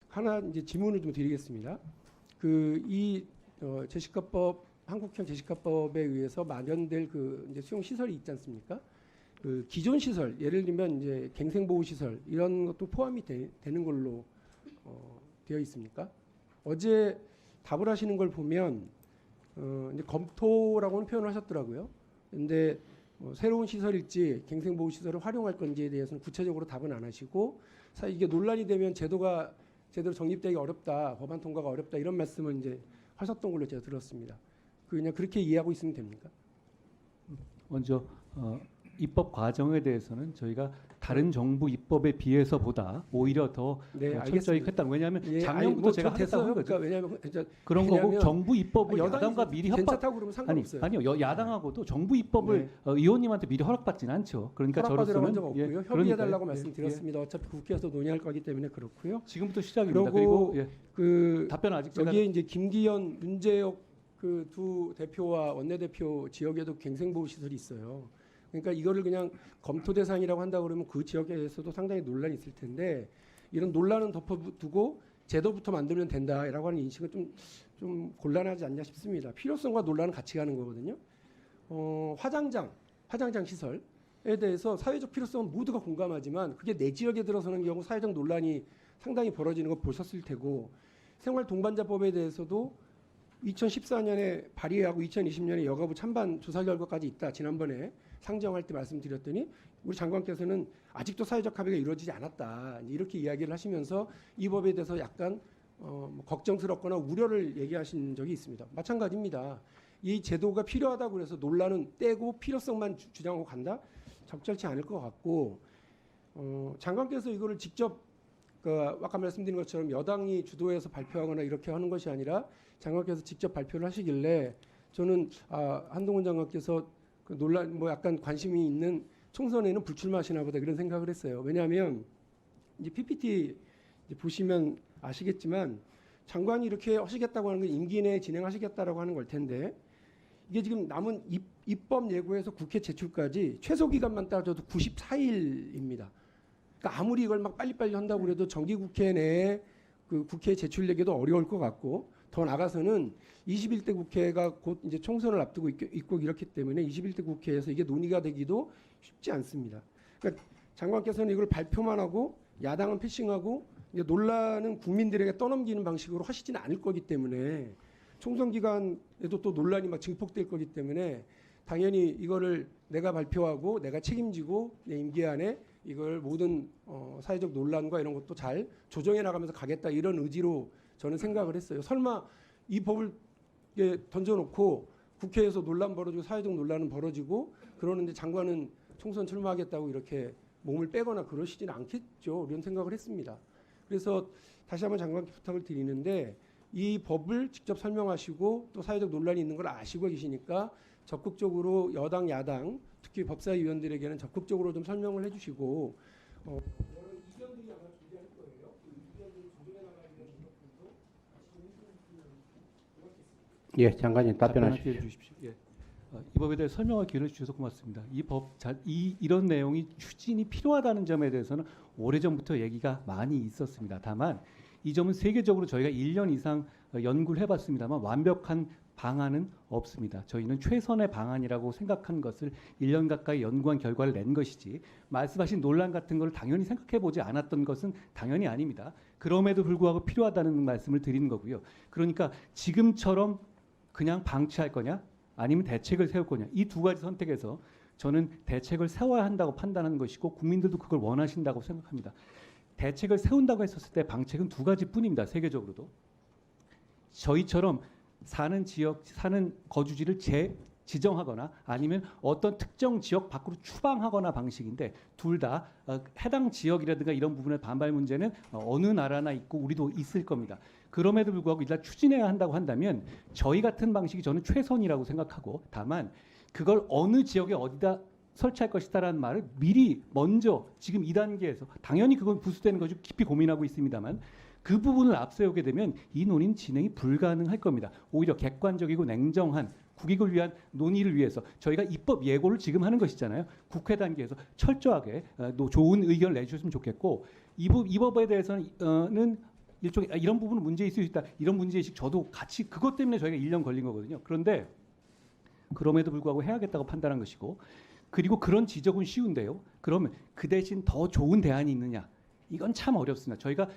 하나 이제 질문을 좀 드리겠습니다. 그이 제시카법 한국형 제시카법에 의해서 마련될 그 이제 수용 시설이 있지 않습니까? 그 기존 시설, 예를 들면 이제 갱생보호 시설 이런 것도 포함이 되는 걸로 되어 있습니까? 어제 답을 하시는 걸 보면 이제 검토라고는 표현을 하셨더라고요. 근데 새로운 시설일지 갱생보호 시설을 활용할 건지에 대해서는 구체적으로 답은 안 하시고, 사실 이게 논란이 되면 제도가 제대로 정립되기 어렵다, 법안 통과가 어렵다 이런 말씀을 이제 하셨던 걸로 제가 들었습니다. 그냥 그렇게 이해하고 있으면 됩니까? 먼저 입법 과정에 대해서는 저희가 다른 정부 입법에 비해서보다 오히려 더 철저히 했다는. 왜냐하면 작년부터 제가 하겠다고 한 거죠. 그러니까 왜냐하면 그런 거고 정부 입법을 야당과 미리 괜찮다고 그러면 상관없어요. 아니요, 야당하고도 정부 입법을 의원님한테 미리 허락받지는 않죠. 그러니까 허락받으라고 한 적 없고요. 협의해달라고 말씀드렸습니다. 어차피 국회에서 논의할 거기 때문에 그렇고요. 지금부터 시작입니다. 그리고 그 답변 아직 여기에 이제 김기현, 윤재혁 그 두 대표와 원내대표 지역에도 갱생보호 시설이 있어요. 그러니까 이거를 그냥 검토 대상이라고 한다 그러면 그 지역에서도 상당히 논란이 있을 텐데, 이런 논란은 덮어두고 제도부터 만들면 된다라고 하는 인식은 좀 곤란하지 않냐 싶습니다. 필요성과 논란은 같이 가는 거거든요. 화장장 시설에 대해서 사회적 필요성은 모두가 공감하지만 그게 내 지역에 들어서는 경우 사회적 논란이 상당히 벌어지는 거 보셨을 테고, 생활동반자법에 대해서도 2014년에 발의하고 2020년에 여가부 찬반 조사 결과까지 있다. 지난번에 상정할 때 말씀드렸더니 우리 장관께서는 아직도 사회적 합의가 이루어지지 않았다, 이렇게 이야기를 하시면서 이 법에 대해서 약간 걱정스럽거나 우려를 얘기하신 적이 있습니다. 마찬가지입니다. 이 제도가 필요하다고 해서 논란은 떼고 필요성만 주장하고 간다? 적절치 않을 것 같고, 장관께서 이거를 직접 아까 말씀드린 것처럼 여당이 주도해서 발표하거나 이렇게 하는 것이 아니라 장관께서 직접 발표를 하시길래 저는 한동훈 장관께서 그 논란 약간 관심이 있는 총선에는 불출마하시나 보다 그런 생각을 했어요. 왜냐하면 이제 PPT 이제 보시면 아시겠지만 장관이 이렇게 하시겠다고 하는 건 임기 내에 진행하시겠다라고 하는 걸 텐데, 이게 지금 남은 입법 예고에서 국회 제출까지 최소 기간만 따져도 94일입니다. 그러니까 아무리 이걸 막 빨리빨리 한다고 해도 정기국회 내에 그 국회에 제출되기도 어려울 것 같고, 더 나가서는 21대 국회가 곧 이제 총선을 앞두고 있고 이렇기 때문에 21대 국회에서 이게 논의가 되기도 쉽지 않습니다. 그러니까 장관께서는 이걸 발표만 하고 야당은 패싱하고 이제 논란은 국민들에게 떠넘기는 방식으로 하시지는 않을 거기 때문에, 총선 기간에도 또 논란이 막 증폭될 거기 때문에 당연히 이거를 내가 발표하고 내가 책임지고 내 임기 안에 이걸 모든 사회적 논란과 이런 것도 잘 조정해 나가면서 가겠다, 이런 의지로 저는 생각을 했어요. 설마 이 법을 던져놓고 국회에서 논란 벌어지고 사회적 논란은 벌어지고 그러는데 장관은 총선 출마하겠다고 이렇게 몸을 빼거나 그러시지는 않겠죠, 이런 생각을 했습니다. 그래서 다시 한번 장관께 부탁을 드리는데, 이 법을 직접 설명하시고 또 사회적 논란이 있는 걸 아시고 계시니까 적극적으로 여당 야당 특히 법사위원들에게는 적극적으로 좀 설명을 해주시고, 여러 의견들이 아마 존재할 거예요. 그 의견들을 조정해 나가야 되는 것들도 다시 좀 해주시면 고맙겠습니다. 예, 장관님 답변하십시오. 예. 이 법에 대해 설명할 기회를 주셔서 고맙습니다. 이런 내용이 추진이 필요하다는 점에 대해서는 오래전부터 얘기가 많이 있었습니다. 다만 이 점은 세계적으로 저희가 1년 이상 연구를 해봤습니다만 완벽한 방안은 없습니다. 저희는 최선의 방안이라고 생각한 것을 1년 가까이 연구한 결과를 낸 것이지, 말씀하신 논란 같은 걸 당연히 생각해보지 않았던 것은 당연히 아닙니다. 그럼에도 불구하고 필요하다는 말씀을 드리는 거고요. 그러니까 지금처럼 그냥 방치할 거냐 아니면 대책을 세울 거냐, 이 두 가지 선택에서 저는 대책을 세워야 한다고 판단하는 것이고 국민들도 그걸 원하신다고 생각합니다. 대책을 세운다고 했었을 때 방책은 두 가지뿐입니다. 세계적으로도. 저희처럼 사는 지역, 사는 거주지를 지정하거나 아니면 어떤 특정 지역 밖으로 추방하거나 방식인데, 둘 다 해당 지역이라든가 이런 부분의 반발 문제는 어느 나라나 있고 우리도 있을 겁니다. 그럼에도 불구하고 일단 추진해야 한다고 한다면 저희 같은 방식이 저는 최선이라고 생각하고, 다만 그걸 어느 지역에 어디다 설치할 것이다라는 말을 미리 먼저 지금 2단계에서 당연히 그건 부수되는 거죠. 깊이 고민하고 있습니다만 그 부분을 앞세우게 되면 이 논의는 진행이 불가능할 겁니다. 오히려 객관적이고 냉정한 국익을 위한 논의를 위해서 저희가 입법 예고를 지금 하는 것이잖아요. 국회 단계에서 철저하게 좋은 의견을 내주셨으면 좋겠고, 이 법에 대해서는 일종의 이런 부분은 문제 있을 수 있다. 이런 문제의식 저도 같이 그것 때문에 저희가 1년 걸린 거거든요. 그런데 그럼에도 불구하고 해야겠다고 판단한 것이고 그리고 그런 지적은 쉬운데요. 그러면 그 대신 더 좋은 대안이 있느냐? 이건 참 어렵습니다. 저희가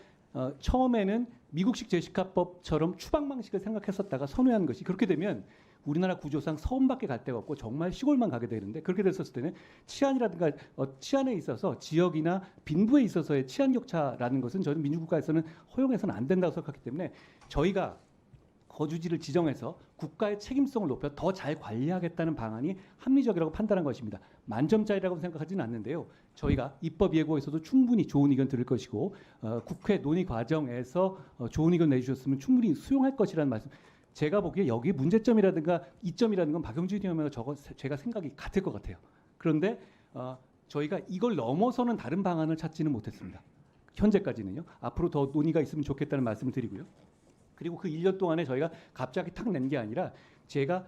처음에는 미국식 제시카법처럼 추방 방식을 생각했었다가 선회한 것이 그렇게 되면 우리나라 구조상 서울밖에 갈 데가 없고 정말 시골만 가게 되는데 그렇게 됐었을 때는 치안이라든가 치안에 있어서 지역이나 빈부에 있어서의 치안 격차라는 것은 저는 민주국가에서는 허용해서는 안 된다고 생각하기 때문에 저희가 거주지를 지정해서 국가의 책임성을 높여 더 잘 관리하겠다는 방안이 합리적이라고 판단한 것입니다. 만점짜리라고 생각하지는 않는데요. 저희가 입법 예고에서도 충분히 좋은 의견 들을 것이고 국회 논의 과정에서 좋은 의견 내주셨으면 충분히 수용할 것이라는 말씀. 제가 보기에 여기 문제점이라든가 이점이라는 건 박영준 의원과 제가 생각이 같을 것 같아요. 그런데 저희가 이걸 넘어서는 다른 방안을 찾지는 못했습니다. 현재까지는요. 앞으로 더 논의가 있으면 좋겠다는 말씀을 드리고요. 그리고 그 1년 동안에 저희가 갑자기 탁 낸 게 아니라 제가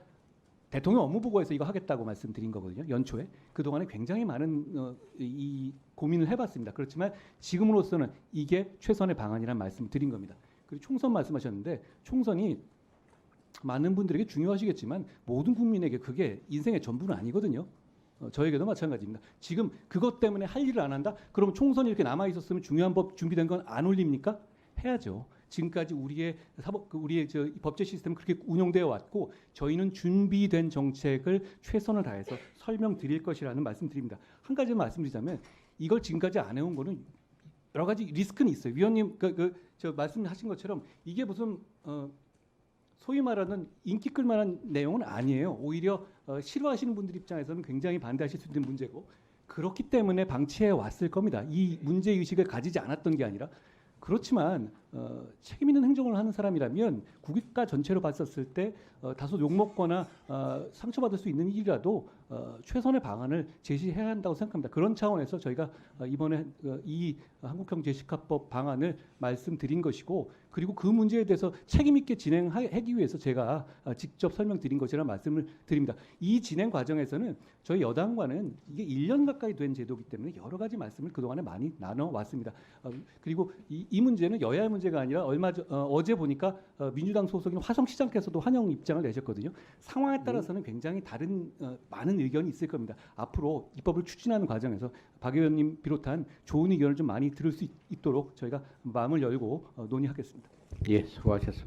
대통령 업무보고에서 이거 하겠다고 말씀드린 거거든요. 연초에. 그동안에 굉장히 많은 이 고민을 해봤습니다. 그렇지만 지금으로서는 이게 최선의 방안이라는 말씀을 드린 겁니다. 그리고 총선 말씀하셨는데 총선이 많은 분들에게 중요하시겠지만 모든 국민에게 그게 인생의 전부는 아니거든요. 저에게도 마찬가지입니다. 지금 그것 때문에 할 일을 안 한다? 그럼 총선이 이렇게 남아 있었으면 중요한 법 준비된 건 안 올립니까? 해야죠. 지금까지 우리의 법제 시스템은 그렇게 운영되어 왔고 저희는 준비된 정책을 최선을 다해서 설명드릴 것이라는 말씀드립니다. 한 가지만 말씀드리자면 이걸 지금까지 안 해온 거는 여러 가지 리스크는 있어요. 위원님 저 말씀하신 것처럼 이게 무슨 소위 말하는 인기 끌만한 내용은 아니에요. 오히려 싫어하시는 분들 입장에서는 굉장히 반대하실 수 있는 문제고 그렇기 때문에 방치해 왔을 겁니다. 이 문제 의식을 가지지 않았던 게 아니라 그렇지만 책임 있는 행정을 하는 사람이라면 국가 전체로 봤었을 때 다소 욕먹거나 상처받을 수 있는 일이라도 최선의 방안을 제시해야 한다고 생각합니다. 그런 차원에서 저희가 이번에 이 한국형 제시카법 방안을 말씀드린 것이고 그리고 그 문제에 대해서 책임 있게 진행하기 위해서 제가 직접 설명드린 것이라는 말씀을 드립니다. 이 진행 과정에서는 저희 여당과는 이게 1년 가까이 된 제도이기 때문에 여러 가지 말씀을 그동안에 많이 나눠왔습니다. 그리고 이 문제는 여야의 문제가 아니라 어제 보니까 민주당 소속인 화성시장께서도 환영 입장을 내셨거든요. 상황에 따라서는 굉장히 다른 많은 의견이 있을 겁니다. 앞으로 입법을 추진하는 과정에서 박 의원님 비롯한 좋은 의견을 좀 많이 들을 수 있도록 저희가 마음을 열고 논의하겠습니다. 예, 수고하셨습니다.